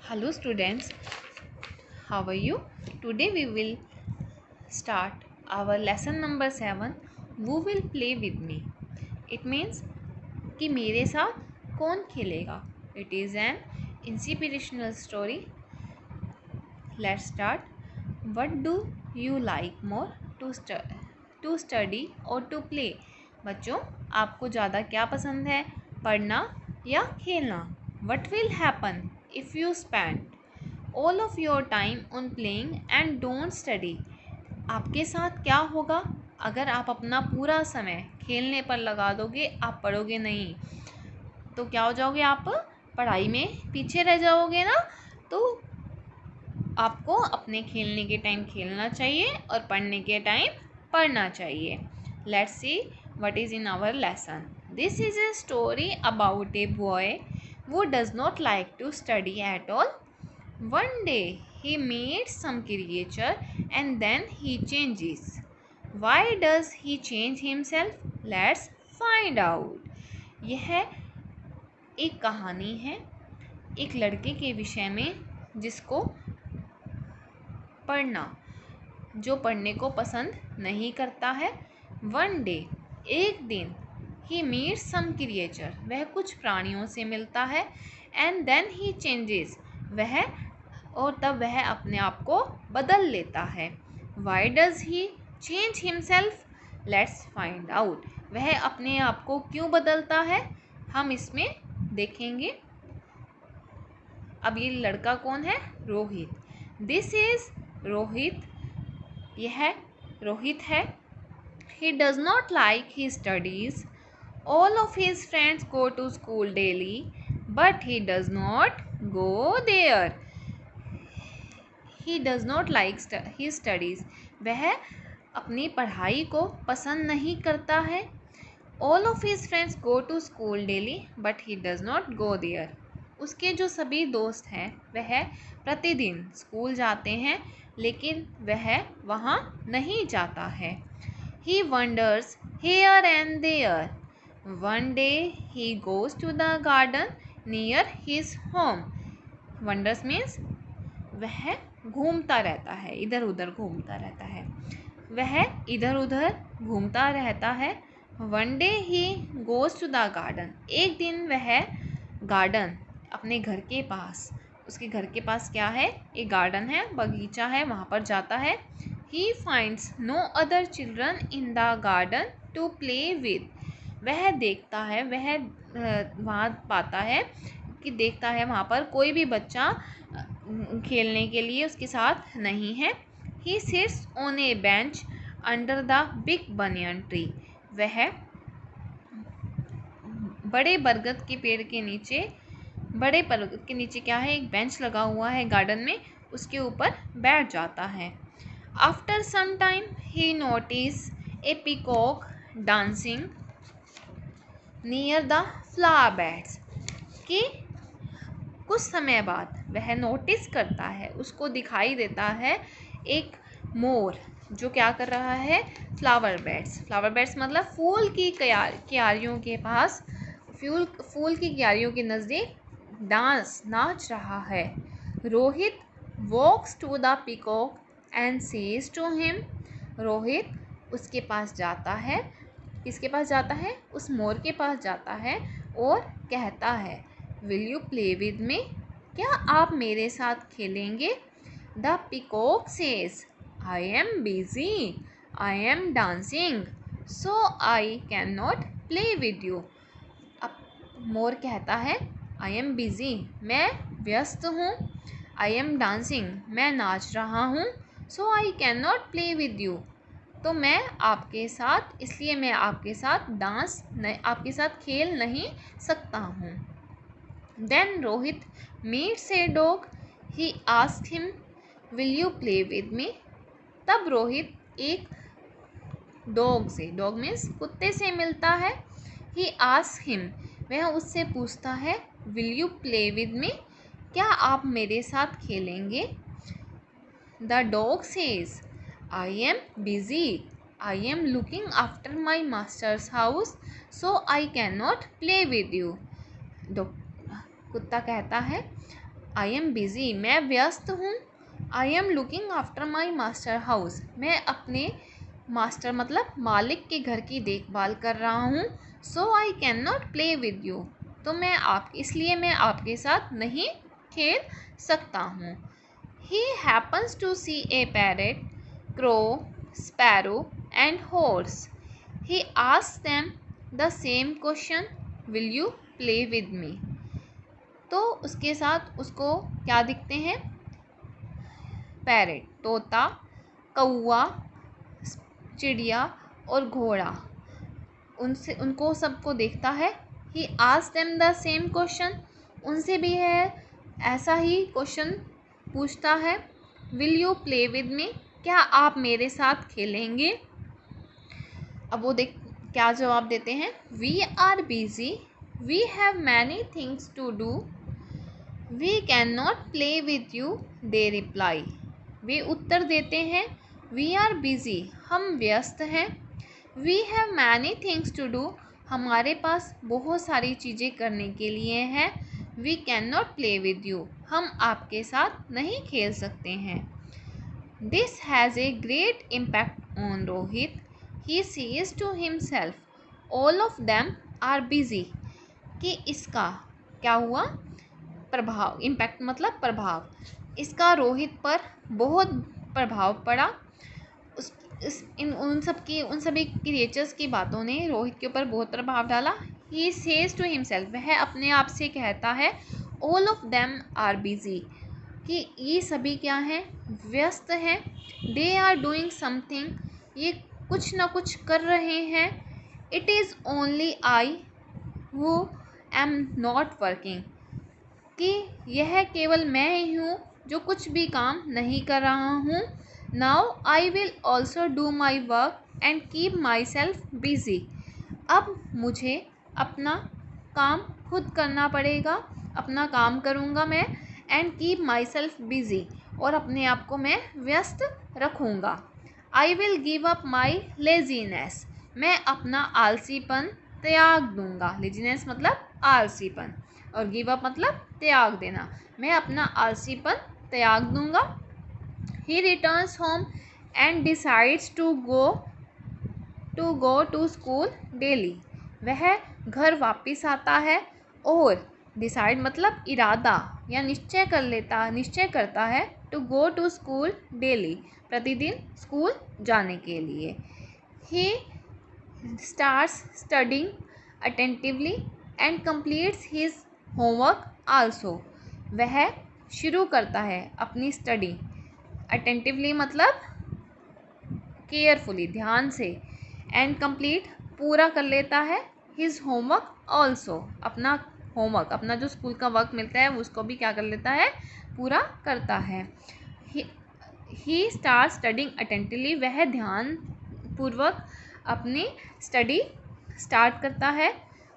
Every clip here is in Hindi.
Hello students, how are you? Today we will start our lesson number 7. Who will play with me? It means कि मेरे साथ कौन खेलेगा. It is an inspirational story. Let's start. What do you like more to study or to play? बच्चों, आपको ज़्यादा क्या पसंद है, पढ़ना या खेलना? What will happen if you spend all of your time on playing and don't study? आपके साथ क्या होगा अगर आप अपना पूरा समय खेलने पर लगा दोगे, आप पढ़ोगे नहीं, तो क्या हो जाओगे? आप पढ़ाई में पीछे रह जाओगे ना. तो आपको अपने खेलने के टाइम खेलना चाहिए और पढ़ने के टाइम पढ़ना चाहिए. Let's see what is in our lesson. This is a story about a boy who does not like to study at all. One day he meets some creature and then he changes. Why does he change himself? Let's find out. यह एक कहानी है एक लड़के के विषय में जिसको पढ़ना, जो पढ़ने को पसंद नहीं करता है. वन डे, एक दिन, ही मीट्स सम क्रिएचर, वह कुछ प्राणियों से मिलता है. एंड देन ही चेंजेस, वह और तब वह अपने आप को बदल लेता है. Why does he change himself? Let's find out. वह अपने आप को क्यों बदलता है, हम इसमें देखेंगे. अब ये लड़का कौन है? रोहित. This is Rohit. यह रोहित है. He does not like his studies. All of his friends go to school daily, but he does not go there. He does not like his studies. वह अपनी पढ़ाई को पसंद नहीं करता है. All of his friends go to school daily, but he does not go there. उसके जो सभी दोस्त हैं वह प्रतिदिन स्कूल जाते हैं, लेकिन वह वहाँ नहीं जाता है. He wanders here and there. One day he goes to the garden near his home. Wanders means वह घूमता रहता है, इधर उधर घूमता रहता है. वह इधर उधर घूमता रहता है. One day he goes to the garden. एक दिन वह गार्डन, अपने घर के पास, उसके घर के पास क्या है? एक गार्डन है, बगीचा है, वहाँ पर जाता है. He finds no other children in the garden to play with. वह देखता है, वह वहाँ पाता है कि देखता है वहाँ पर कोई भी बच्चा खेलने के लिए उसके साथ नहीं है. He sits on a bench under the big banyan tree. वह बड़े बरगद के पेड़ के नीचे, बड़े बरगद के नीचे क्या है? एक बेंच लगा हुआ है गार्डन में, उसके ऊपर बैठ जाता है. After some time he noticed a peacock dancing near the flower beds. कि कुछ समय बाद वह नोटिस करता है, उसको दिखाई देता है एक मोर जो क्या कर रहा है? Flower beds. फ्लावर बेड्स मतलब फूल की क्यारियों के पास, फूल की क्यारियों के नज़दीक नाच रहा है. Rohit walks to the peacock and says to him. Rohit उसके पास जाता है. किसके पास जाता है? उस मोर के पास जाता है और कहता है, विल यू प्ले विद मी? क्या आप मेरे साथ खेलेंगे? The peacock says, I am busy, I am dancing, so I can not play with you. अब मोर कहता है, आई एम बिजी, मैं व्यस्त हूँ, आई एम डांसिंग, मैं नाच रहा हूँ, so I can not play with you, तो मैं आपके साथ, इसलिए मैं आपके साथ आपके साथ खेल नहीं सकता हूँ. Then Rohit meets a dog. He asked him, will you play with me? तब रोहित एक डॉग से, डॉग मीन्स कुत्ते से मिलता है. ही आस्क्ड हिम, वह उससे पूछता है, विल यू प्ले विद मी? क्या आप मेरे साथ खेलेंगे? The dog says, I am busy, I am looking after my masters house, so I can not play with you. कुत्ता कहता है, आई एम बिज़ी, मैं व्यस्त हूँ। I am looking after my master house, मैं अपने मास्टर मतलब मालिक के घर की देखभाल कर रहा हूँ। So I can not play with you, तो इसलिए मैं आपके साथ नहीं खेल सकता हूँ। He happens to see a parrot, crow, sparrow and horse. He asks them the same question, will you play with me. तो उसके साथ उसको क्या दिखते हैं? पैरेट तोता, कौआ, चिड़िया और घोड़ा, उनको सबको देखता है। ही asks them the same question, उनसे भी है ऐसा ही क्वेश्चन पूछता है। विल यू प्ले विद मी, क्या आप मेरे साथ खेलेंगे? अब वो क्या जवाब देते हैं? We are busy, we have many things to do, we can not play with you, they reply. वे उत्तर देते हैं, वी आर बिजी, हम व्यस्त हैं। We have many things to do, हमारे पास बहुत सारी चीज़ें करने के लिए हैं। We can not play with you, हम आपके साथ नहीं खेल सकते हैं। This has a great impact on Rohit, he sees to himself, all of them are busy. कि इसका क्या हुआ? प्रभाव, इम्पैक्ट मतलब प्रभाव, इसका रोहित पर बहुत प्रभाव पड़ा। उन सभी क्रिएचर्स की बातों ने रोहित के ऊपर बहुत प्रभाव डाला। ही सेज टू हिमसेल्फ, वह अपने आप से कहता है, all of them are busy, कि ये सभी क्या हैं? व्यस्त हैं। दे आर डूइंग समथिंग, ये कुछ ना कुछ कर रहे हैं। It is only I who am not working, कि यह केवल मैं ही हूँ जो कुछ भी काम नहीं कर रहा हूँ। Now I will also do my work and keep my self busy, अब मुझे अपना काम खुद करना पड़ेगा, अपना काम करूँगा मैं। And keep my self busy, और अपने आप को मैं व्यस्त रखूँगा। I will give up my laziness, मैं अपना आलसीपन त्याग दूँगा। लेजीनेस मतलब आलसीपन, और गिव अप मतलब त्याग देना। मैं अपना आलसीपन त्याग दूँगा। He returns home and decides to go to school daily, वह घर वापस आता है और डिसाइड मतलब इरादा या निश्चय करता है to go to school daily, प्रतिदिन स्कूल जाने के लिए। He starts studying attentively and completes his homework also, वह शुरू करता है अपनी स्टडी। अटेंटिवली मतलब केयरफुली, ध्यान से। एंड कंप्लीट पूरा कर लेता है। हिज होमवर्क ऑल्सो, अपना होमवर्क, अपना जो स्कूल का वर्क मिलता है उसको भी क्या कर लेता है? पूरा करता है। ही स्टार्ट स्टडिंग अटेंटिवली, वह ध्यान पूर्वक अपनी स्टडी स्टार्ट करता है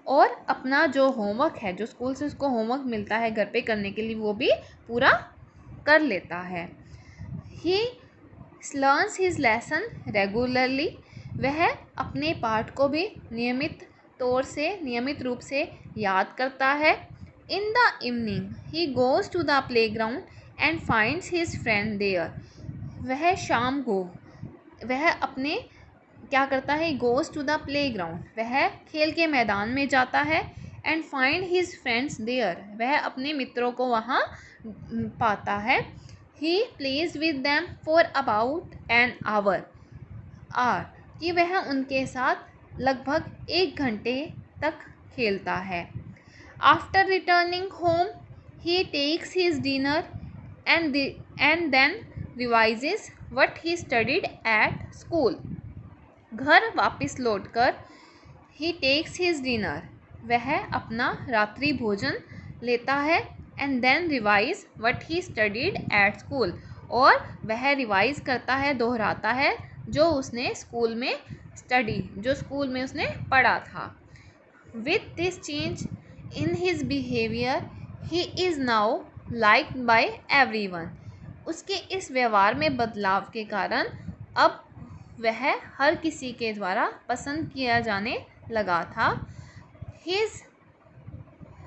और अपना जो होमवर्क है, जो स्कूल से उसको होमवर्क मिलता है घर पे करने के लिए, वो भी पूरा कर लेता है। He learns his lesson regularly, वह अपने पाठ को भी नियमित रूप से याद करता है। In the evening he goes to the playground and finds his friend there, वह शाम को वह अपने क्या करता है? Goes to the playground, वह खेल के मैदान में जाता है। And find his friends there, वह अपने मित्रों को वहाँ पाता है। He plays with them for about an hour, कि वह उनके साथ लगभग 1 घंटे तक खेलता है। After returning home he takes his dinner and then revises what he studied at school, घर वापस लौटकर ही टेक्स हिज डिनर, वह अपना रात्रि भोजन लेता है। And then revise what he studied at school, और वह रिवाइज करता है, दोहराता है जो उसने स्कूल में उसने पढ़ा था। With this change in his behaviour he is now liked by everyone, उसके इस व्यवहार में बदलाव के कारण अब वह हर किसी के द्वारा पसंद किया जाने लगा था। His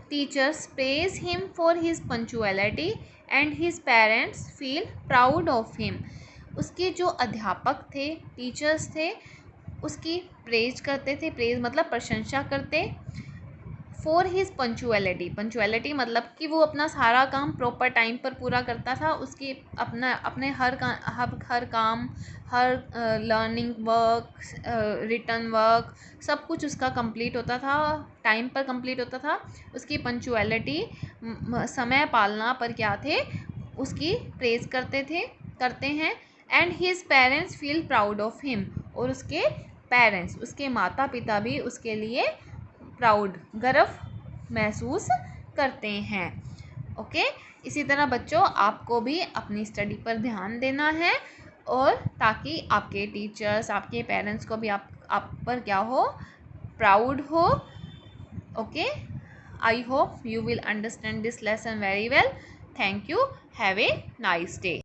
teachers praise him for his punctuality and his parents feel proud of him. उसके जो अध्यापक थे, टीचर्स थे, उसकी प्रेज करते थे, प्रेज मतलब प्रशंसा करते, फॉर हिज पंचुअलिटी, पंचुअलिटी मतलब कि वो अपना सारा काम प्रॉपर टाइम पर पूरा करता था, उसकी अपने हर काम, हर लर्निंग वर्क, रिटर्न वर्क, सब कुछ उसका कंप्लीट होता था, टाइम पर कंप्लीट होता था। उसकी पंचुअलिटी, समय पालना पर क्या थे, उसकी प्रेज करते हैं। And his parents feel proud of him, और उसके पेरेंट्स, उसके माता पिता भी उसके लिए प्राउड, गर्व महसूस करते हैं। ओके, इसी तरह बच्चों आपको भी अपनी स्टडी पर ध्यान देना है, और ताकि आपके टीचर्स, आपके पेरेंट्स को भी आप पर क्या हो, प्राउड हो। Okay, I hope you will understand this lesson very well. Thank you. Have a nice day.